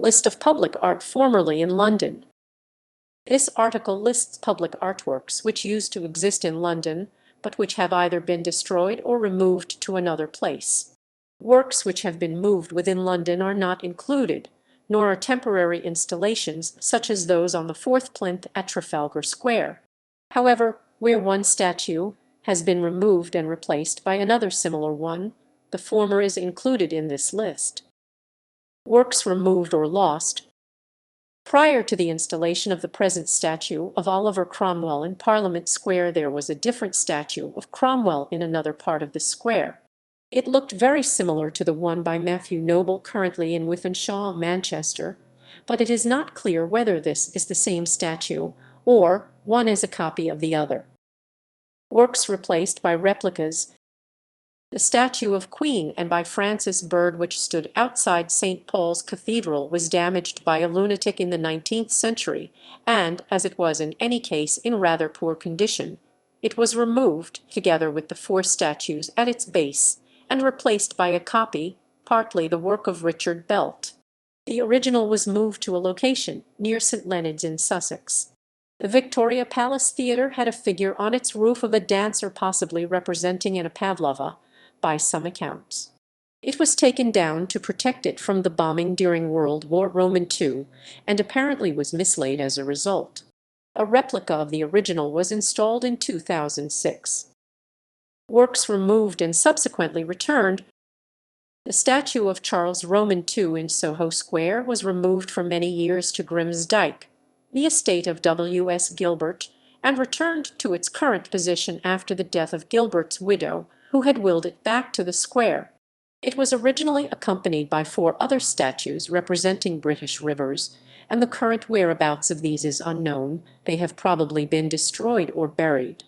List of public art formerly in London. This article lists public artworks which used to exist in London, but which have either been destroyed or removed to another place. Works which have been moved within London are not included, nor are temporary installations such as those on the fourth plinth at Trafalgar Square. However, where one statue has been removed and replaced by another similar one, the former is included in this list. Works removed or lost. Prior to the installation of the present statue of Oliver Cromwell in Parliament Square, there was a different statue of Cromwell in another part of the square. It looked very similar to the one by Matthew Noble currently in Wythenshawe, Manchester, but it is not clear whether this is the same statue or one is a copy of the other. Works replaced by replicas. The statue of Queen Anne by Francis Bird, which stood outside St. Paul's Cathedral, was damaged by a lunatic in the 19th century, and, as it was in any case in rather poor condition, it was removed, together with the four statues at its base, and replaced by a copy, partly the work of Richard Belt. The original was moved to a location near St. Leonard's in Sussex. The Victoria Palace Theatre had a figure on its roof of a dancer possibly representing Anna Pavlova, by some accounts. It was taken down to protect it from the bombing during World War II, and apparently was mislaid as a result. A replica of the original was installed in 2006. Works removed and subsequently returned. The statue of Charles Roman II in Soho Square was removed for many years to Grimsdyke, the estate of W.S. Gilbert, and returned to its current position after the death of Gilbert's widow, who had willed it back to the square. It was originally accompanied by four other statues representing British rivers, and the current whereabouts of these is unknown. They have probably been destroyed or buried.